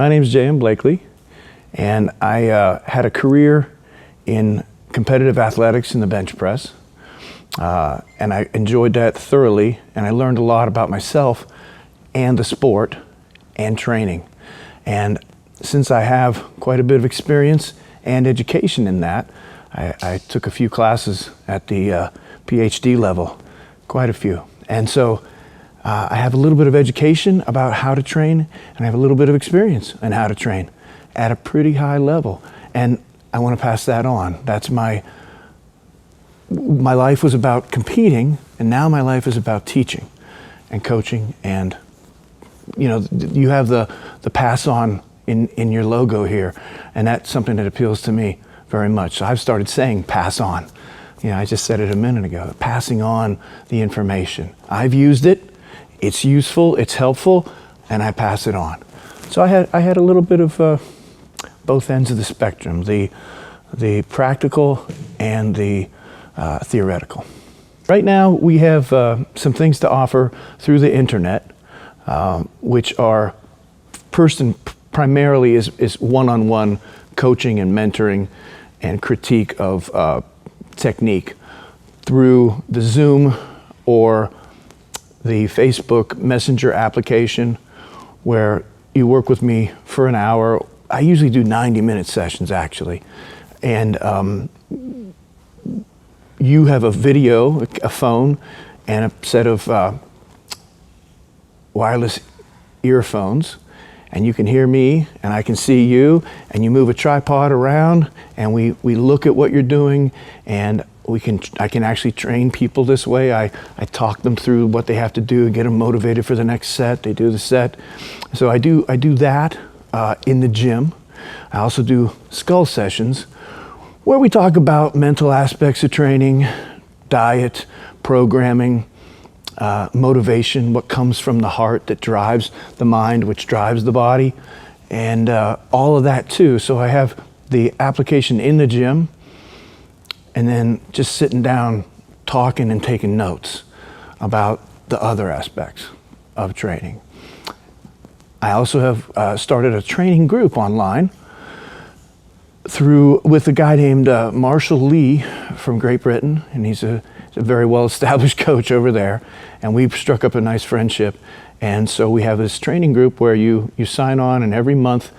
My name is Blakley, and I had a career in competitive athletics in the bench press, and I enjoyed that thoroughly, and I learned a lot about myself and the sport and training. And since I have quite a bit of experience and education in that, I took a few classes at the PhD level, quite a few. And so I have a little bit of education about how to train, and I have a little bit of experience in how to train at a pretty high level. And I want to pass that on. That's my life was about competing, and now my life is about teaching and coaching. And you know, you have the pass on in your logo here, and that's something that appeals to me very much. So I've started saying pass on. You know, I just said it a minute ago, passing on the information. I've used it. It's useful, it's helpful, and I pass it on. So I had a little bit of both ends of the spectrum, the practical and the theoretical. Right now we have some things to offer through the internet, which are primarily is one-on-one coaching and mentoring and critique of technique through the Zoom or the Facebook Messenger application, where you work with me for an hour. I usually do 90-minute sessions, actually. And you have a video, a phone, and a set of wireless earphones, and you can hear me, and I can see you, and you move a tripod around, and we look at what you're doing, and I can actually train people this way. I talk them through what they have to do, get them motivated for the next set. They do the set. So I do that in the gym. I also do skull sessions where we talk about mental aspects of training, diet, programming, motivation, what comes from the heart that drives the mind, which drives the body, and all of that too. So I have the application in the gym, and then just sitting down, talking and taking notes about the other aspects of training. I also have started a training group online with a guy named Marshall Lee from Great Britain, and he's a very well-established coach over there, and we've struck up a nice friendship. And so we have this training group where you sign on, and every month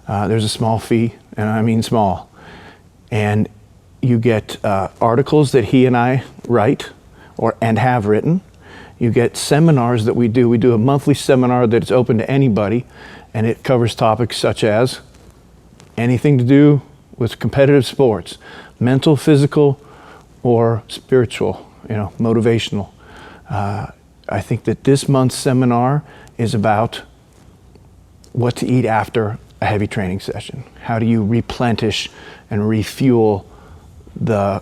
there's a small fee, and I mean small, and you get articles that he and I write and have written. You get seminars that we do. We do a monthly seminar that's open to anybody, and it covers topics such as anything to do with competitive sports, mental, physical, or spiritual, motivational. I think that this month's seminar is about what to eat after a heavy training session. How do you replenish and refuel the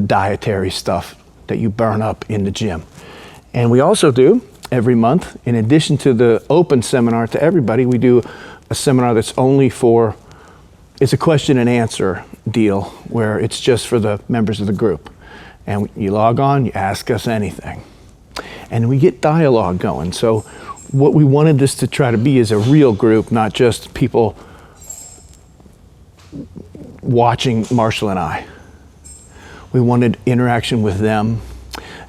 dietary stuff that you burn up in the gym. And we also do every month, in addition to the open seminar to everybody, we do a seminar that's only it's a question and answer deal where it's just for the members of the group. And you log on, you ask us anything. And we get dialogue going. So what we wanted this to try to be is a real group, not just people watching Marshall and I. We wanted interaction with them.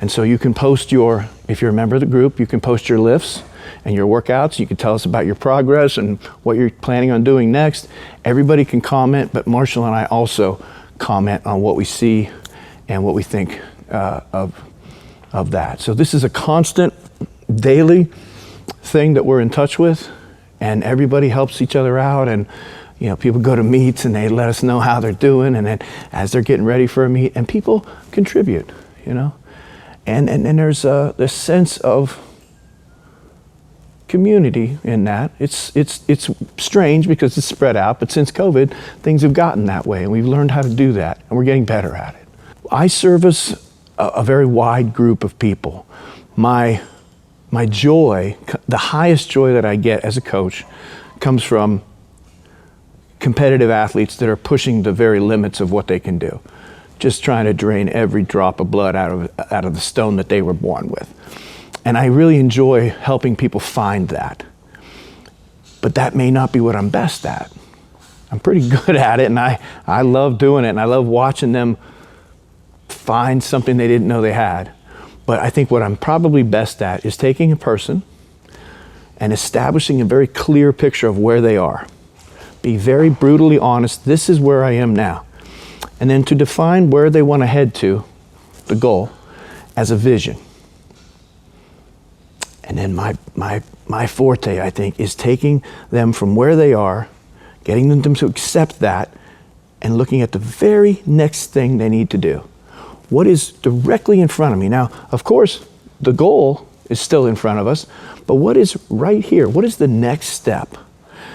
And so you can post if you're a member of the group, you can post your lifts and your workouts. You can tell us about your progress and what you're planning on doing next. Everybody can comment, but Marshall and I also comment on what we see and what we think of that. So this is a constant daily thing that we're in touch with, and everybody helps each other out. And people go to meets and they let us know how they're doing, and then as they're getting ready for a meet, and people contribute, and there's this sense of community in that. It's strange because it's spread out, but since COVID, things have gotten that way, and we've learned how to do that, and we're getting better at it. I service a very wide group of people. My joy, the highest joy that I get as a coach, comes from competitive athletes that are pushing the very limits of what they can do, just trying to drain every drop of blood out of the stone that they were born with. And I really enjoy helping people find that. but that may not be what I'm best at. I'm pretty good at it, and I love doing it, and I love watching them find something they didn't know they had. But I think what I'm probably best at is taking a person and establishing a very clear picture of where they are. Be very brutally honest, this is where I am now. And then to define where they want to head to, the goal, as a vision. And then my forte, I think, is taking them from where they are, getting them to accept that, and looking at the very next thing they need to do. What is directly in front of me? Now, of course, the goal is still in front of us, but what is right here? What is the next step?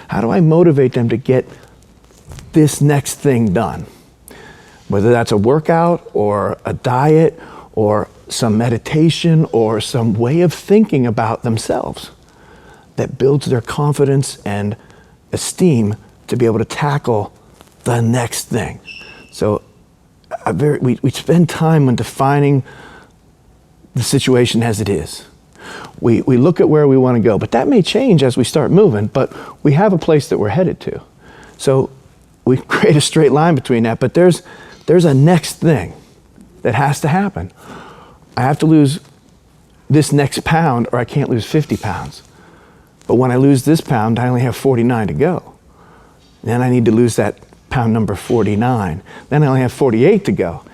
How do I motivate them to get this next thing done? Whether that's a workout or a diet or some meditation or some way of thinking about themselves that builds their confidence and esteem to be able to tackle the next thing. So we spend time on defining the situation as it is. We look at where we want to go, but that may change as we start moving, but we have a place that we're headed to. So we create a straight line between that, but there's a next thing that has to happen. I have to lose this next pound or I can't lose 50 pounds. But when I lose this pound, I only have 49 to go. Then I need to lose that pound number 49. Then I only have 48 to go.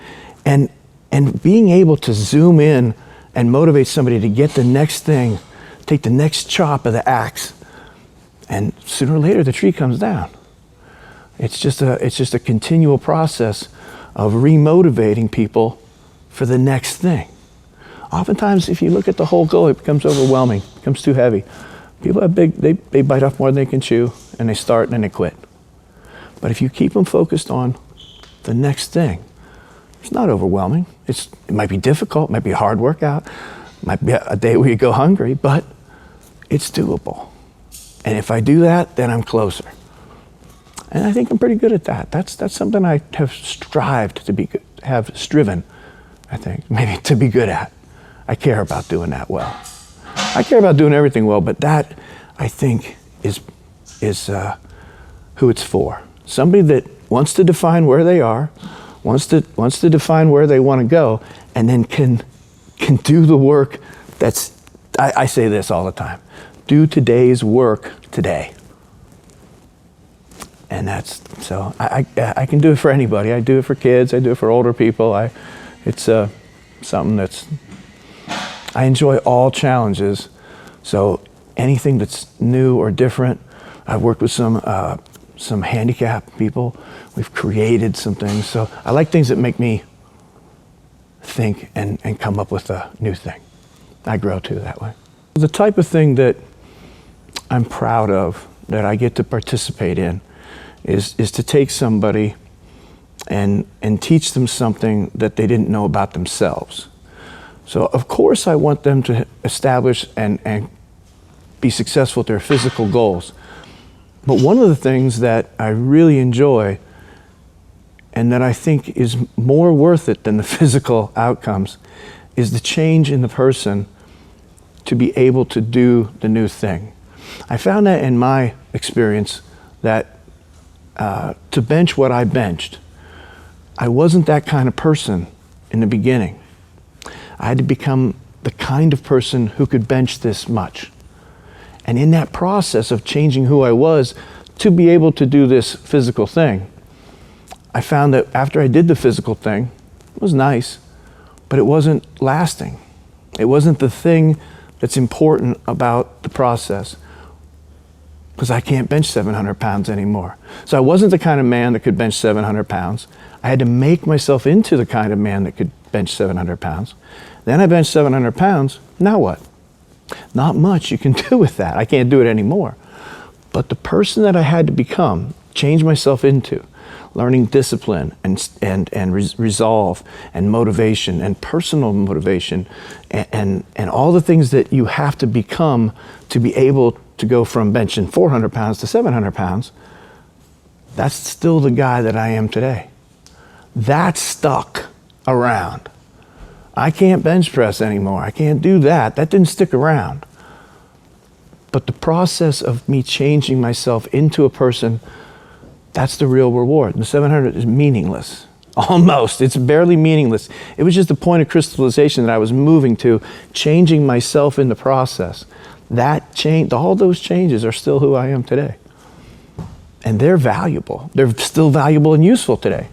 And being able to zoom in and motivate somebody to get the next thing, take the next chop of the axe, and sooner or later the tree comes down. It's just a continual process of remotivating people for the next thing. Oftentimes, if you look at the whole goal, it becomes overwhelming, it becomes too heavy. People have they bite off more than they can chew, and they start and then they quit. But if you keep them focused on the next thing, it's not overwhelming. It might be difficult, it might be a hard workout, it might be a day where you go hungry, but it's doable. And if I do that, then I'm closer. And I think I'm pretty good at that. That's something I have strived to be good, have striven, I think, maybe to be good at. I care about doing that well. I care about doing everything well, but that, I think, is who it's for. Somebody that wants to define where they are, wants to define where they want to go, and then can do the work that's, I say this all the time, do today's work today. And that's, so I can do it for anybody. I do it for kids, I do it for older people. It's something that's, I enjoy all challenges. So anything that's new or different, I've worked with some handicapped people. We've created some things. So I like things that make me think and come up with a new thing. I grow too that way. The type of thing that I'm proud of, that I get to participate in, is to take somebody and teach them something that they didn't know about themselves. So of course I want them to establish and be successful at their physical goals. But one of the things that I really enjoy and that I think is more worth it than the physical outcomes is the change in the person to be able to do the new thing. I found that in my experience that to bench what I benched, I wasn't that kind of person in the beginning. I had to become the kind of person who could bench this much. And in that process of changing who I was to be able to do this physical thing, I found that after I did the physical thing, it was nice, but it wasn't lasting. It wasn't the thing that's important about the process, because I can't bench 700 pounds anymore. So I wasn't the kind of man that could bench 700 pounds. I had to make myself into the kind of man that could bench 700 pounds. Then I benched 700 pounds, now what? Not much you can do with that. I can't do it anymore. But the person that I had to become, change myself into, learning discipline and resolve and motivation and personal motivation and all the things that you have to become to be able to go from benching 400 pounds to 700 pounds, that's still the guy that I am today. That stuck around. I can't bench press anymore. I can't do that. That didn't stick around. But the process of me changing myself into a person, that's the real reward. The 700 is meaningless. Almost. It's barely meaningless. It was just the point of crystallization that I was moving to, changing myself in the process. That change, all those changes are still who I am today. And they're valuable. They're still valuable and useful today.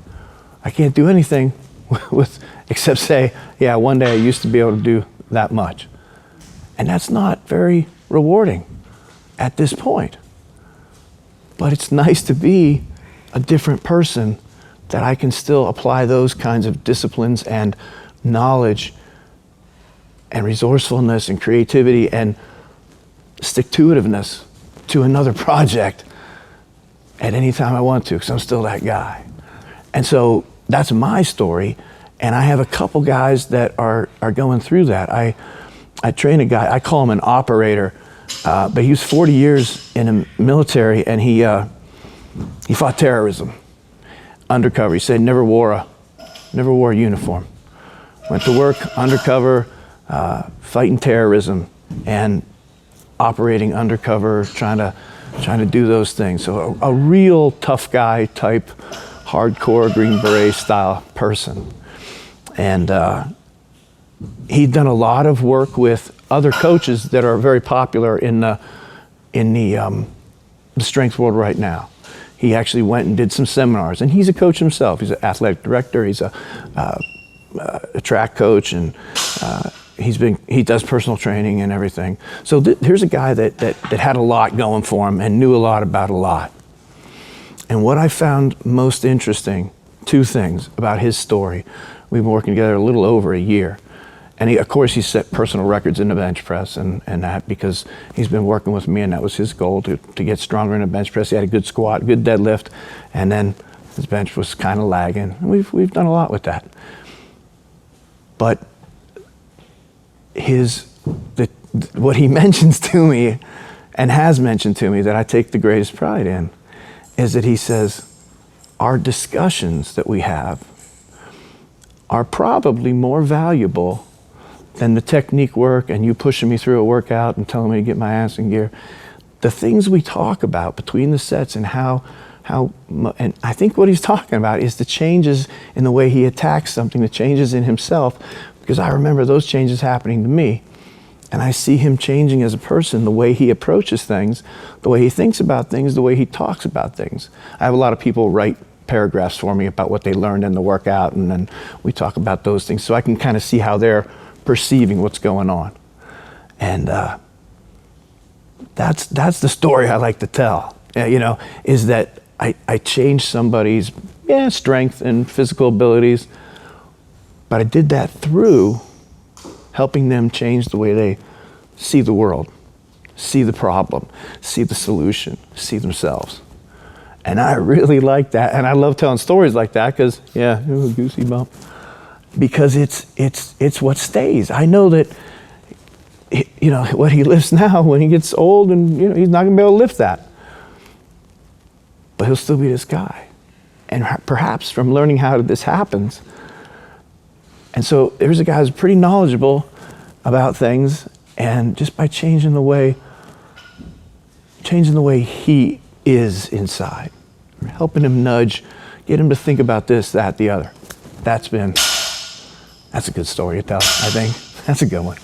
I can't do anything with except say, yeah, one day I used to be able to do that much. And that's not very rewarding at this point. But it's nice to be a different person, that I can still apply those kinds of disciplines and knowledge and resourcefulness and creativity and stick-to-itiveness to another project at any time I want to, because I'm still that guy. And so that's my story, and I have a couple guys that are going through that. I train a guy, I call him an operator, but he was 40 years in the military, and he fought terrorism. Undercover. He said never wore a uniform. Went to work undercover, fighting terrorism and operating undercover, trying to do those things. So a real tough guy type, hardcore Green Beret style person. And he'd done a lot of work with other coaches that are very popular in the strength world right now. He actually went and did some seminars, and he's a coach himself. He's an athletic director. He's a track coach, and he does personal training and everything. So here's a guy that had a lot going for him and knew a lot about a lot. And what I found most interesting, two things about his story. We've been working together a little over a year. And of course, he set personal records in the bench press and that, because he's been working with me, and that was his goal, to get stronger in the bench press. He had a good squat, good deadlift, and then his bench was kind of lagging. And we've done a lot with that. But what he mentions to me, and has mentioned to me, that I take the greatest pride in, is that he says, our discussions that we have are probably more valuable than the technique work and you pushing me through a workout and telling me to get my ass in gear. The things we talk about between the sets and and I think what he's talking about is the changes in the way he attacks something, the changes in himself, because I remember those changes happening to me. And I see him changing as a person, the way he approaches things, the way he thinks about things, the way he talks about things. I have a lot of people write paragraphs for me about what they learned in the workout, and then we talk about those things, so I can kind of see how they're perceiving what's going on. And that's the story I like to tell, is that I changed somebody's strength and physical abilities, but I did that through helping them change the way they see the world, see the problem, see the solution, see themselves. And I really like that, and I love telling stories like that, because goosey bump, because it's what stays. I know that what he lifts now, when he gets old, and he's not gonna be able to lift that, but he'll still be this guy. And perhaps from learning how this happens, and so there's a guy who's pretty knowledgeable about things, and just by changing the way he is inside, helping him nudge, get him to think about this, that, the other. That's a good story to tell, I think. That's a good one.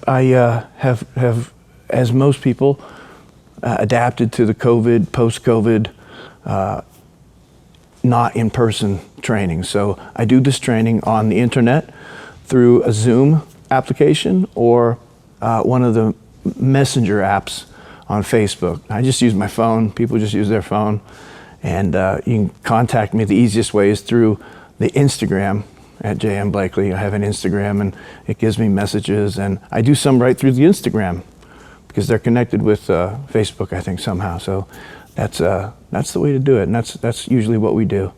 I have, as most people, adapted to the post-COVID, not in-person training. So I do this training on the internet through a Zoom application or one of the messenger apps on Facebook. I just use my phone. People just use their phone. And you can contact me. The easiest way is through the Instagram at JM Blakley. I have an Instagram, and it gives me messages. And I do some right through the Instagram, because they're connected with Facebook, I think, somehow. So that's the way to do it. And that's usually what we do.